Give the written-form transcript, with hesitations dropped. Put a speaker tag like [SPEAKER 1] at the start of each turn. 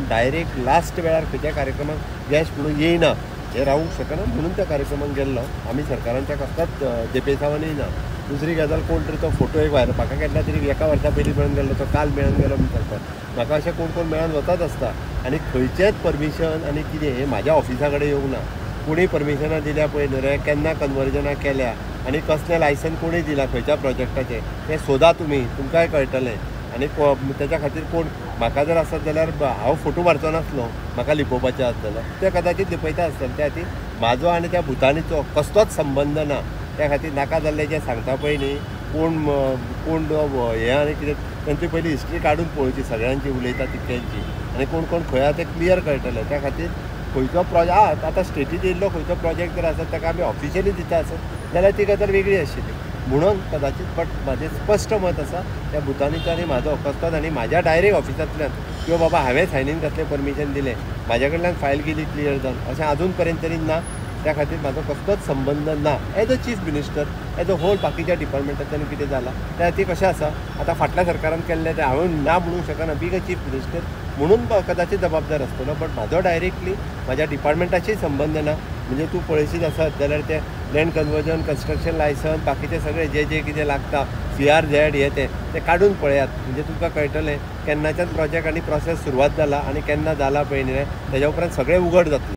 [SPEAKER 1] हांव direct last वेळार खंयच्या कार्यक्रमाक गॅस्ट म्हणून येयना हे रावूंक शकना म्हणून त्या कार्यक्रमाक गेल्लो. आमी सरकारांच्या कसलाच देपेसावन येयना. दुसरी गजाल कोण तरी तो फोटो एक व्हायरल म्हाका केन्ना तरी एका वर्सा पयलीं मेळून गेल्लो तो काल मेळून गेलो म्हूण सांगता. म्हाका अशें कोण कोण मेळून वताच आसता आनी खंयचेंच परमिशन आनी कितें हें म्हाज्या ऑफिसा कडेन येवंक ना. कोणी परमिशनां दिल्या पळय न्हू रे, केन्ना कन्वर्जनां केल्या आनी कसलें लायसन कोणी दिलां खंयच्या प्रोजेक्टाचें तें सोदा तुमी, तुमकांय कळटलें. आनी तेच्या खातीर कोण म्हाका जर आसत जाल्यार हांव फोटो मारचो नासलो, म्हाका लिपोवपाचें आसतलें ते कदाचित लिपयता आसतलें. त्या खातीर म्हाजो आनी त्या भुतानीचो कसलोच संबंद ना. त्या खातीर नाका जाल्लें जें सांगता पळय न्ही कोण हें आनी कितें तांची पयलीं हिस्ट्री काडून पळोवची सगळ्यांची उलयता तितक्यांची आनी कोण कोण खंय आहा तें क्लियर कळटलें. त्या खातीर खंयचो प्रोजेक्ट आतां स्टेटीत येयल्लो खंयचो प्रोजेक्ट जर आसत ताका आमी ऑफिशियली दिता आसत जाल्यार ती गजाल वेगळी आशिल्ली म्हणून कदाचित. बट म्हाजें स्पश्ट मत आसा त्या भुतानीचो आनी म्हाजो कसलोच आनी म्हाज्या डायरेक्ट ऑफिसांतल्यान किंवा बाबा हांवें सायनीन कसलें परमिशन दिलें म्हाज्या कडल्यान फायल केली क्लियर जावन अशें आजून पर्यंत तरी ना. त्या खातीर म्हाजो कसलोच संबंद ना. As a chief minister as a whole बाकीच्या डिपार्टमेंटांतल्यान कितें जालां त्या खातीर कशें आसा आतां फाटल्या सरकारान केल्लें तें हांवें ना म्हणूंक शकना. बीग अ चीफ मिनिस्टर म्हणून कदाचित जबाबदार आसतलो. बट म्हाजो डायरेक्टली म्हाज्या डिपार्टमेंटाशी संबंद ना. म्हणजे तूं पळयशीत आसत जाल्यार तें लँड कन्वर्जन, कन्स्ट्रक्शन लायसन, बाकीचे सगळे जे कितें लागता CRZ तें काडून पळयात म्हणजे तुमकां कळटलें केन्नाच्यान प्रोजेक्ट आनी प्रोसेस सुरवात जाला आनी केन्ना जाला पळय न्ही तेज्या उपरांत सगळें उगड जातलें.